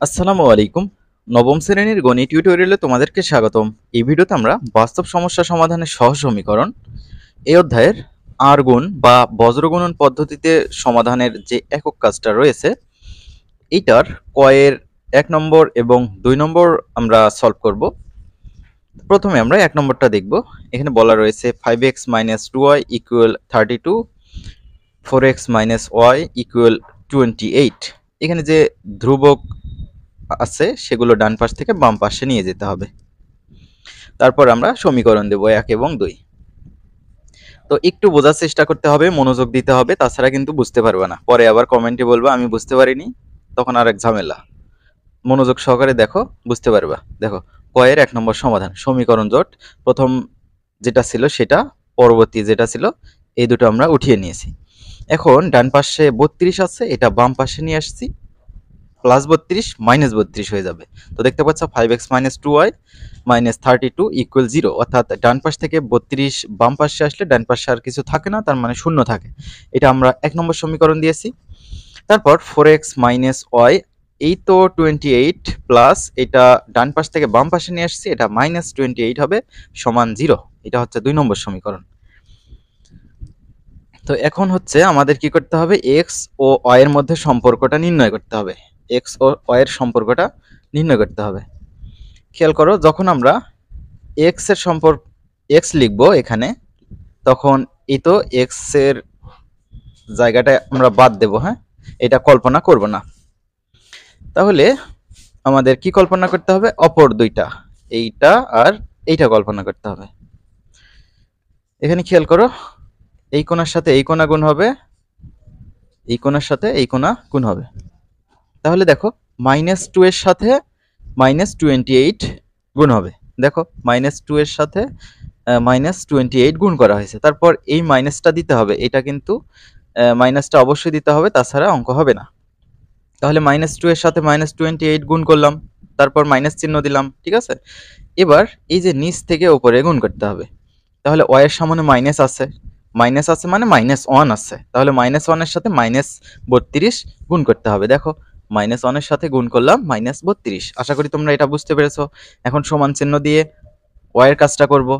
আসসালামু আলাইকুম। নবম শ্রেণীর গণিত টিউটোরিয়ালে তোমাদেরকে স্বাগতম। এই ভিডিওতে আমরা বাস্তব সমস্যা সমাধানের সহজ সমীকরণ এই অধ্যায়ের আর গুণ বা বজ্রগুণন পদ্ধতিতে সমাধানের যে একক কাজটা রয়েছে এইটার কয়ের ১ নম্বর এবং ২ নম্বর আমরা সলভ করব। প্রথমে আমরা ১ নম্বরটা দেখব। এখানে বলা রয়েছে 5x - 2y = 32, 4x - y = 28। এখানে যে ধ্রুবক আছে সেগুলো ডান পাশ থেকে বাম পাশে নিয়ে যেতে হবে। তারপর আমরা সমীকরণ দেব ১ এবং ২। তো একটু বোঝার চেষ্টা করতে হবে, মনোযোগ দিতে হবে, তাছাড়া কিন্তু বুঝতে পারবে না। পরে আবার কমেন্টে বলবা আমি বুঝতে পারিনি, তখন আরেক ঝামেলা। মনোযোগ সহকারে দেখো, বুঝতে পারবা। দেখো, ক এর ১ নম্বর সমাধান, সমীকরণ জোট। প্রথম যেটা ছিল সেটা, পরবর্তী যেটা ছিল, এই দুটো আমরা উঠিয়ে নিয়েছি। এখন ডান পাশে ৩২ আছে, এটা বাম পাশে নিয়ে আসছি। +32 -32 হয়ে যাবে। তো দেখতে পাচ্ছ 5x - 2y - 32 = 0, অর্থাৎ ডান পাশ থেকে 32 বাম পাশে আসলে ডান পাশে আর কিছু থাকে না, তার মানে শূন্য থাকে। এটা আমরা ১ নম্বর সমীকরণ দিয়েছি। তারপর 4x - y, এই তো 28 প্লাস এটা ডান পাশ থেকে বাম পাশে নিয়ে আসছি, এটা -28 হবে সমান 0। এটা হচ্ছে ২ নম্বর সমীকরণ। তো এখন হচ্ছে আমাদের কি করতে হবে, x ও y এর মধ্যে সম্পর্কটা নির্ণয় করতে হবে। x ও y এর সম্পর্কটা নির্ণয় করতে হবে। খেয়াল করো, যখন আমরা x এর সম্পর্ক x লিখবো এখানে, তখন এই তো x এর জায়গাটা আমরা বাদ দেব। হ্যাঁ, এটা কল্পনা করব না। তাহলে আমাদের কি কল্পনা করতে হবে, অপর দুইটা, এইটা আর এইটা কল্পনা করতে হবে। এখানে খেয়াল করো, এই কোণার সাথে এই কোণা গুণ হবে, এই কোণার সাথে এই কোণা গুণ হবে। তাহলে দেখো, -2 এর সাথে -28 গুণ হবে। দেখো, -2 এর সাথে -28 গুণ করা হয়েছে। তারপর এই মাইনাসটা দিতে হবে, এটা কিন্তু মাইনাসটা অবশ্যই দিতে হবে, তাছাড়া অঙ্ক হবে না। তাহলে -2 এর সাথে -28 গুণ করলাম, তারপর মাইনাস চিহ্ন দিলাম, ঠিক আছে। এবার এই যে নিচ থেকে উপরে গুণ করতে হবে। তাহলে y এর সামনে মাইনাস আছে, মাইনাস আছে মানে -1 আছে, তাহলে -1 এর সাথে -32 গুণ করতে হবে। দেখো, -1 এর সাথে গুণ করলাম -32। আশা করি তোমরা এটা বুঝতে পেরেছো। এখন সমান চিহ্ন দিয়ে y এর কাজটা করব।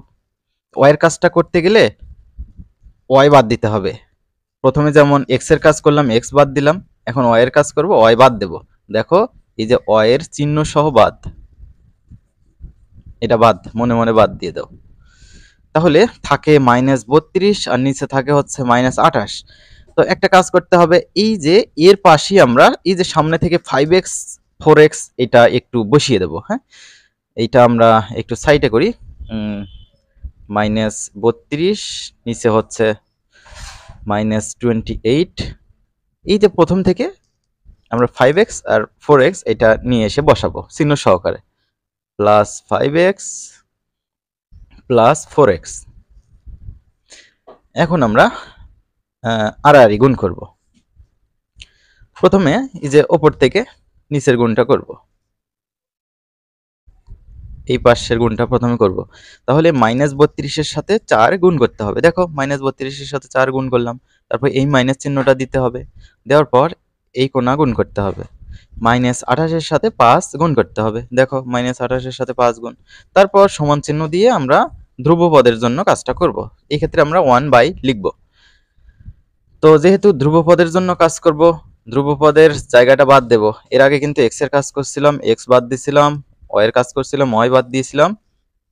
y এর কাজটা করতে গেলে y বাদ দিতে হবে। প্রথমে যেমন x এর কাজ করলাম, x বাদ দিলাম, এখন y এর কাজ করব, y বাদ দেব। দেখো, এই যে y এর চিহ্ন সহ বাদ, এটা বাদ, মনে মনে বাদ দিয়ে দাও। তাহলে থাকে -32 আর নিচে থাকে হচ্ছে -28। তো একটা কাজ করতে হবে, এই যে এর পাশেই আমরা এই যে সামনে থেকে 5x 4x এটা একটু বসিয়ে দেব। হ্যাঁ, এইটা আমরা একটু সাইডে করি। -32 নিচে হচ্ছে -28। এই যে প্রথম থেকে আমরা 5x আর 4x এটা নিয়ে এসে বসাবো চিহ্ন সহকারে, +5x + 4x। এখন আমরা আড়াআড়ি গুণ করব। প্রথমে এই যে ওপর থেকে নিচের গুণটা করব, এই পাশের গুণটা প্রথমে করব। তাহলে -32 এর সাথে 4 গুণ করতে হবে। দেখো, -32 এর সাথে 4 গুণ করলাম, তারপর এই মাইনাস চিহ্নটা দিতে হবে। দেওয়ার পর এই কোণা গুণ করতে হবে। -28 এর সাথে 5 গুণ করতে হবে। দেখো, -28 এর সাথে 5 গুণ। তারপর সমান চিহ্ন দিয়ে আমরা ধ্রুবপদের জন্য কাজটা করব। এই ক্ষেত্রে আমরা 1/, লিখব। তো যেহেতু ধ্রুবপদের জন্য কাজ করব, ধ্রুবপদের জায়গাটা বাদ দেব। এর আগে কিন্তু x এর কাজ করছিলাম, x বাদ দিছিলাম, y এর কাজ করছিলাম, y বাদ দিয়েছিলাম।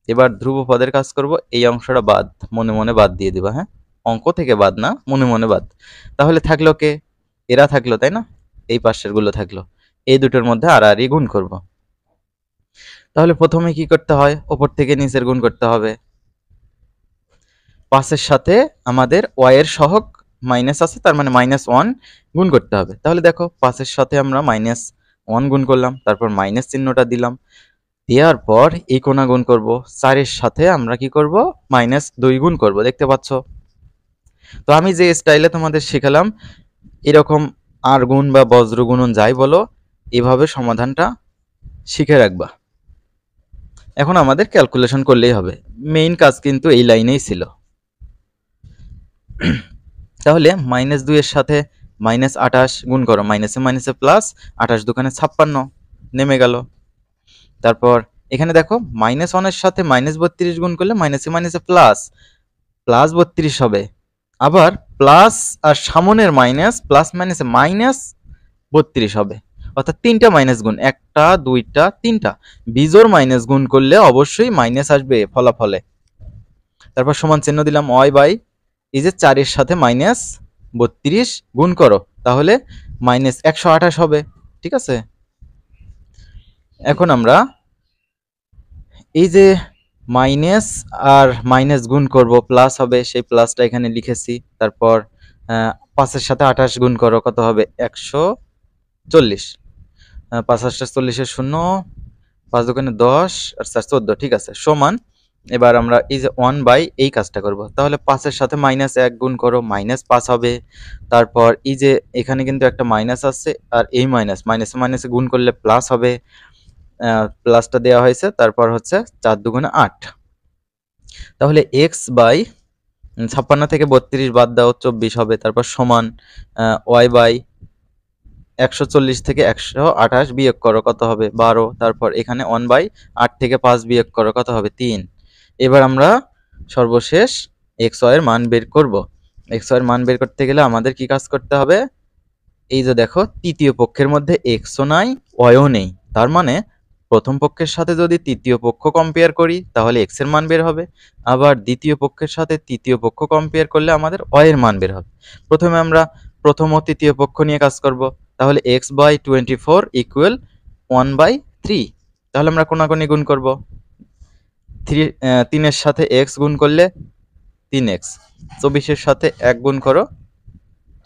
এবার ধ্রুবপদের কাজ করব, এই অংশটা বাদ, মনে মনে বাদ দিয়ে দিবা। হ্যাঁ, অঙ্ক থেকে বাদ না, মনে মনে বাদ। তাহলে থাকলো কে, এরা থাকলো, তাই না, এই পাশের গুলো থাকলো। এই দুটোর মধ্যে আড়াআড়ি গুণ করব। তাহলে প্রথমে কি করতে হয়, ওপর থেকে নিচের গুণ করতে হবে। 5 এর সাথে আমাদের y এর সহগ মাইনাস আছে, তার মানে -1 গুণ করতে হবে। তাহলে দেখো, 5 এর সাথে আমরা -1 গুণ করলাম, তারপর মাইনাস চিহ্নটা দিলাম। দেওয়ার পর এই কোণা গুণ করব, 4 এর সাথে আমরা কি করব, -2 গুণ করব। দেখতে পাচ্ছ। তো আমি যে স্টাইলে তোমাদের শেখালাম, এরকম আর গুণ বা বজ্র গুণন যাই বলো, এভাবে সমাধানটা শিখে রাখবা। এখন আমাদের ক্যালকুলেশন করলেই হবে। মেইন কাজ কিন্তু এই লাইনেই ছিল। তাহলে -2 এর সাথে -28 গুণ করো, মাইনাসে মাইনাসে প্লাস, 28 দুগুণে 56। নেমে গেল। তারপর এখানে দেখো -1 এর সাথে -32 গুণ করলে মাইনাসে মাইনাসে প্লাস, প্লাস 32 হবে। আবার প্লাস আর সামনের মাইনাস, প্লাস মাইনাসে -32 হবে। অর্থাৎ তিনটা মাইনাস গুণ, একটা দুইটা তিনটা, বিজোড় মাইনাস গুণ করলে অবশ্যই মাইনাস আসবে ফলাফলে। তারপর সমান চিহ্ন দিলাম, ওয়াই বাই এই যে 4 এর সাথে -32 গুণ করো, তাহলে -128 হবে। ঠিক আছে, এখন আমরা এই যে মাইনাস আর মাইনাস গুণ করব, প্লাস হবে, সেই প্লাসটা এখানে লিখেছি। তারপর 5 এর সাথে 28 গুণ করো, কত হবে 140। 5 8 40 এর 0, 5 দোকানে 10 আর 4 14, ঠিক আছে, সমান। এবার আমরা এই যে 1 বাই এই কাজটা করব, তাহলে 5 এর সাথে -1 গুণ করো, -5 হবে। তারপর এই যে এখানে কিন্তু একটা মাইনাস আছে, আর এই মাইনাসে মাইনাসে গুণ করলে প্লাস হবে, প্লাসটা দেওয়া হয়েছে। তারপর হচ্ছে 4 দুগুণে 8, তাহলে x বাই 56 থেকে 32 বাদ দাও, 24 হবে। তারপর সমান y বাই 140 থেকে 128 বিয়োগ করো, কত হবে 12। তারপর এখানে 1 বাই 8 থেকে 5 বিয়োগ করো, কত হবে 3। এবার আমরা সর্বশেষ xy এর মান বের করব। xy এর মান বের করতে গেলে আমাদের কি কাজ করতে হবে? এই যে দেখো, তৃতীয় পক্ষের মধ্যে xও নাই yও নেই, তার মানে প্রথম পক্ষের সাথে যদি তৃতীয় পক্ষ কম্পেয়ার করি তাহলে x এর মান বের হবে, আবার দ্বিতীয় পক্ষের সাথে তৃতীয় পক্ষ কম্পেয়ার করলে আমাদের y এর মান বের হবে। প্রথমে আমরা প্রথম ও তৃতীয় পক্ষ নিয়ে কাজ করব, তাহলে x বাই 24 ইকুয়াল 1/3। তাহলে আমরা কোনাকুনি গুণ করব, 3 এর সাথে x গুণ করলে 3x, 24 এর সাথে 1 গুণ করো,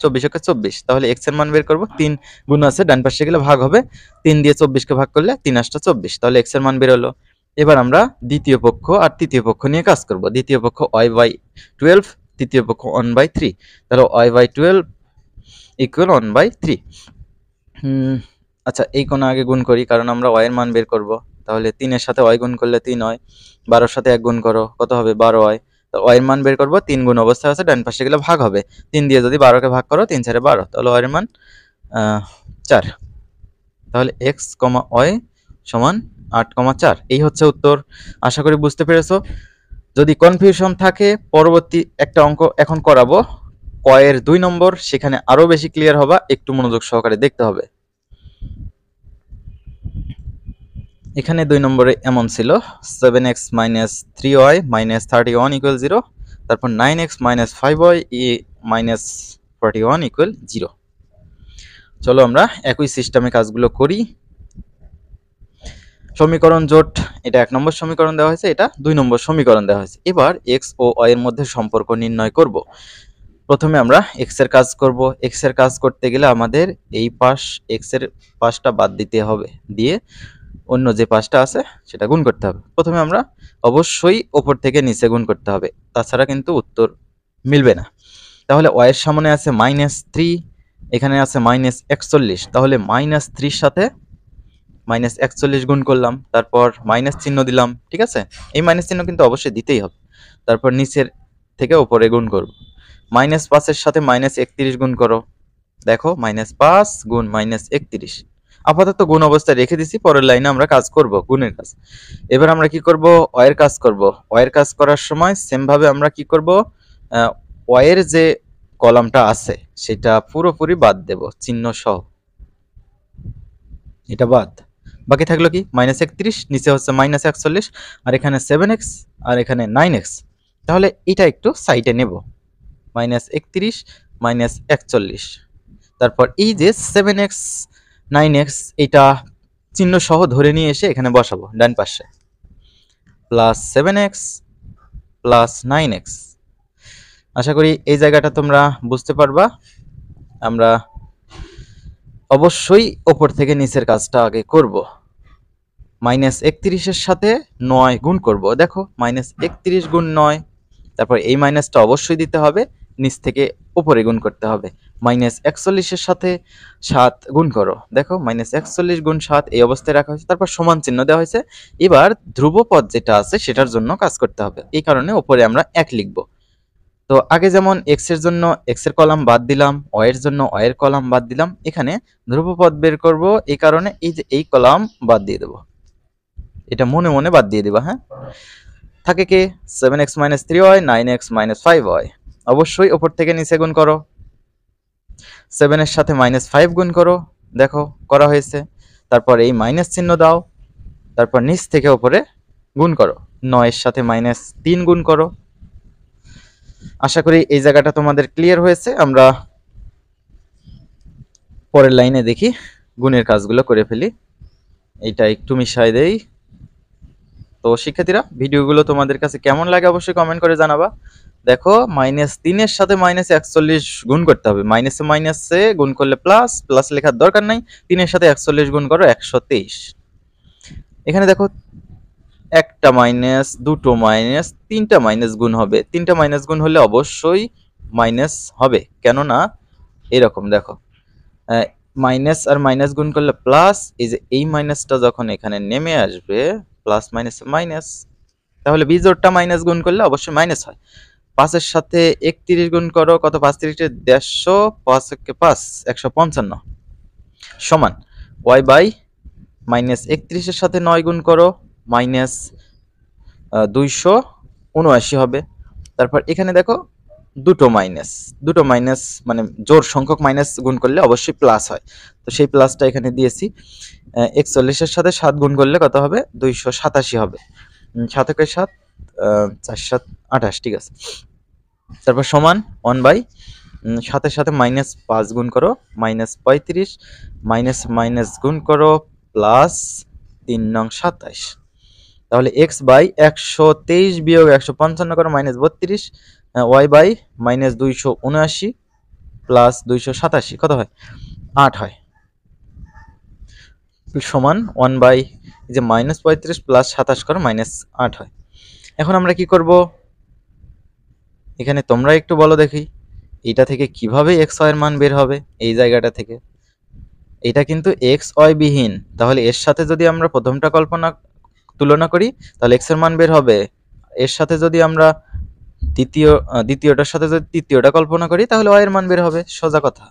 24 কে 24, তাহলে x এর মান বের করব। 3 গুণ আছে, ডান পাশে গেলে ভাগ হবে, 3 দিয়ে 24 কে ভাগ করলে 3 8 24, তাহলে x এর মান বের হলো। এবার আমরা দ্বিতীয় পক্ষ আর তৃতীয় পক্ষ নিয়ে কাজ করব। দ্বিতীয় পক্ষ y/12, তৃতীয় পক্ষ 1/3, তাহলে y/12 ইকুয়াল 1/3। আচ্ছা, এই কোণ আগে গুণ করি, কারণ আমরা y এর মান বের করব। তাহলে 3 এর সাথে y গুণ করলে 3 হয়, 12 এর সাথে 1 গুণ করো, কত হবে 12 হয়। তো y এর মান বের করব, 3 গুণ অবস্থায় আছে, ডান পাশে গেলে ভাগ হবে, 3 দিয়ে যদি 12 কে ভাগ করো, 3 4 12, তাহলে y এর মান 4। তাহলে x, y সমান 8,4। এই হচ্ছে উত্তর। আশা করি বুঝতে পেরেছো। যদি কনফিউশন থাকে, পরবর্তী একটা অঙ্ক এখন করাবো ক এর 2 নম্বর, সেখানে আরো বেশি ক্লিয়ার হবা, একটু মনোযোগ সহকারে দেখতে হবে। এখানে 2 নম্বরে এমন ছিল, 7x - 3y - 31 = 0, তারপর 9x - 5y - 41 = 0। চলো আমরা একই সিস্টেমে কাজগুলো করি। সমীকরণ জোট, এটা 1 নম্বর সমীকরণ দেওয়া হয়েছে, এটা 2 নম্বর সমীকরণ দেওয়া হয়েছে। এবার x ও y এর মধ্যে সম্পর্ক নির্ণয় করব। প্রথমে আমরা x এর কাজ করব। x এর কাজ করতে গেলে আমাদের এই পাশ, x এর পাশটা বাদ দিতে হবে, দিয়ে অন্য যে পাশটা আছে সেটা গুণ করতে হবে। প্রথমে আমরা অবশ্যই উপর থেকে নিচে গুণ করতে হবে, তাছাড়া কিন্তু উত্তর মিলবে না। তাহলে y এর সামনে আছে -3, এখানে আছে -41, তাহলে -3 সাথে -41 গুণ করলাম, তারপর মাইনাস চিহ্ন দিলাম। ঠিক আছে, এই মাইনাস চিহ্ন কিন্তু অবশ্যই দিতেই হবে। তারপর নিচের থেকে উপরে গুণ করব, -5 এর সাথে -31 গুণ করো, দেখো -5 গুণ -31। আপাতত গুণ অবস্থায় রেখে দিছি, পরের লাইনে আমরা কাজ করব গুণের কাজ। এবার আমরা কি করব? y এর কাজ করব। y এর কাজ করার সময় সেম ভাবে আমরা কি করব, y এর যে কলামটা আছে সেটা পুরোপুরি বাদ দেব, চিহ্ন সহ, এটা বাদ। বাকি থাকলো কি -31, নিচে হচ্ছে -41, আর এখানে 7x আর এখানে 9x। তাহলে এটা একটু সাইডে নেব, -31 -41। তারপর এই যে 7x 9x, এটা চিহ্ন সহ ধরে নিয়ে এসে এখানে বসাবো ডান পাশে, +7x +9x। আশা করি এই জায়গাটা তোমরা বুঝতে পারবা। আমরা অবশ্যই ওপর থেকে নিচের কাজটা আগে করব। -31 এর সাথে 9 গুণ করব, দেখো -31 গুণ 9, তারপর এই মাইনাসটা অবশ্যই দিতে হবে, নিচ থেকে উপরে গুণ করতে হবে। -41 এর সাথে 7 গুণ করো, দেখো -41 গুণ 7, এই অবস্থায় রাখা হয়েছে, তারপর সমান চিহ্ন দেওয়া হয়েছে। এবার ধ্রুবপদ যেটা আছে সেটার জন্য কাজ করতে হবে, এই কারণে উপরে আমরা 1 লিখব। তো আগে যেমন এক্স এর জন্য এক্স এর কলাম বাদ দিলাম, ওয়াই এর জন্য ওয়াই এর কলাম বাদ দিলাম, এখানে ধ্রুবপদ বের করব, এই কারণে এই যে এই কলাম বাদ দিয়ে দেব, এটা মনে মনে বাদ দিয়ে দিবা। হ্যাঁ, থাকে কি 7x - 3y 9x - 5y, অবশ্যই ওপর থেকে নিচে গুণ করো, 7 এর সাথে -5 গুণ করো, দেখো করা হয়েছে। তারপর এই মাইনাস চিহ্ন দাও, তারপর নিচ থেকে উপরে গুণ করো, 9 এর সাথে -3 গুণ করো। আশা করি এই জায়গাটা তোমাদের ক্লিয়ার হয়েছে। আমরা পরের লাইনে দেখি, গুণের কাজগুলো করে ফেলি, এইটা একটু মিশাই দেই। তো শিক্ষার্থীরা, ভিডিওগুলো তোমাদের কাছে কেমন লাগে অবশ্যই কমেন্ট করে জানাবা। দেখো -3 এর সাথে -41 গুণ করতে হবে, মাইনাসে মাইনাসে গুণ করলে প্লাস, প্লাস লেখার দরকার নাই, 3 এর সাথে 41 গুণ করো 123। এখানে দেখো একটা মাইনাস, দুটো মাইনাস, তিনটা মাইনাস গুণ হবে, তিনটা মাইনাস গুণ হলে অবশ্যই মাইনাস হবে, কেননা এরকম দেখো মাইনাস আর মাইনাস গুণ করলে প্লাস, এই যে এই মাইনাসটা যখন এখানে নেমে আসবে, প্লাস মাইনাসে মাইনাস, তাহলে বিজোড়টা মাইনাস গুণ করলে অবশ্যই মাইনাস হয়। 5 এর সাথে 31 গুণ করো, কত 5 × 3 = 150, 5 × 5 155 সমান y বাই -31 এর সাথে 9 গুণ করো, -279 হবে। তারপর এখানে দেখো দুটো মাইনাস মানে জোড় সংখ্যক মাইনাস গুণ করলে অবশ্যই প্লাস হয়, তো সেই প্লাসটা এখানে দিয়েছি। 41 এর সাথে 7 গুণ করলে কত হবে, 287 হবে। 7 × 7 4 × 7 28, ঠিক আছে। তারপর সমান 1/, 7 এর সাথে -5 গুণ করো, -35, মাইনাস মাইনাস গুণ করো, প্লাস 3 নং 27, তাহলে x বাই 123 বিয়োগ 155 করো, -32, y বাই -279 প্লাস 287 কত হয়, 8 হয়, সমান 1/, এই যে -35 প্লাস 27 করো, -8 হয়। এখন আমরা কি করব, এখানে তোমরা একটু বলো দেখি, এটা থেকে কিভাবে x y এর মান বের হবে, এই জায়গাটা থেকে। এটা কিন্তু x y বিহীন, তাহলে এর সাথে যদি আমরা প্রথমটা তুলনা করি তাহলে x এর মান বের হবে, এর সাথে যদি আমরা দ্বিতীয়টার সাথে যদি তৃতীয়টা কল্পনা করি তাহলে y এর মান বের হবে, সোজা কথা।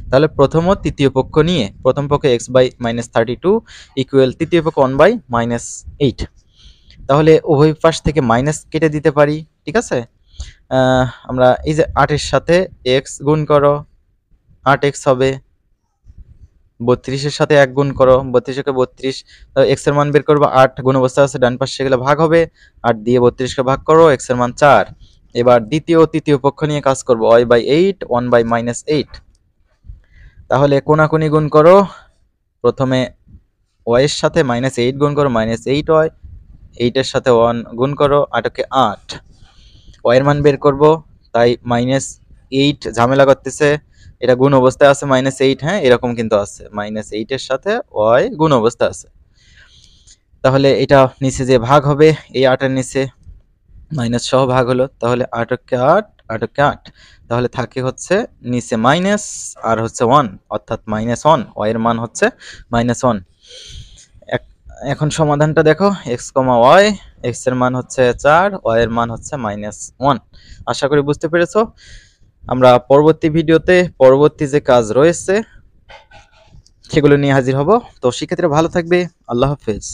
তাহলে প্রথম ও তৃতীয় পক্ষ নিয়ে, প্রথম পক্ষে x বাই -32 ইকুয়াল তৃতীয় পক্ষ 1 বাই -8, তাহলে উভয় পাশ থেকে মাইনাস কেটে দিতে পারি, ঠিক আছে। আমরা এই যে 8 এর সাথে x গুণ করো, 8x হবে, 32 এর সাথে 1 গুণ করো, 32 কে 32, x এর মান বের করবো, 8 গুণ অবস্থা আছে, ডান পাশে গেলে ভাগ হবে, 8 দিয়ে 32 কে ভাগ করো, x এর মান 4। এবার দ্বিতীয় ও তৃতীয় পক্ষ নিয়ে কাজ করব, y বাই 8 1 বাই -8, তাহলে কোনাকুনি গুণ করো, প্রথমে y এর সাথে -8 গুণ করো, -8y, 8 এর সাথে 1 গুণ করো, 8 কে 8, y এর মান বের করব, তাই -8 ঝামেলা করতেছে, এটা গুণ অবস্থায় আছে -8, হ্যাঁ এরকম কিন্তু আছে, -8 এর সাথে y গুণ অবস্থা আছে, তাহলে এটা নিচে যে ভাগ হবে, এই 8 এর নিচে মাইনাস সহ ভাগ হলো, তাহলে 8 কে 8, 8 কে 8, তাহলে থাকে হচ্ছে নিচে মাইনাস আর হচ্ছে 1, অর্থাৎ -1, y এর মান হচ্ছে -1। এখন সমাধানটা দেখো, x, y, x এর মান হচ্ছে 4, y এর মান হচ্ছে -1। আশা করি বুঝতে পেরেছো। আমরা পরবর্তী ভিডিওতে পরবর্তী যে কাজ রয়েছে সেগুলো নিয়ে হাজির হব। তো শিক্ষার্থীরা ভালো থাকবে, আল্লাহ হাফেজ।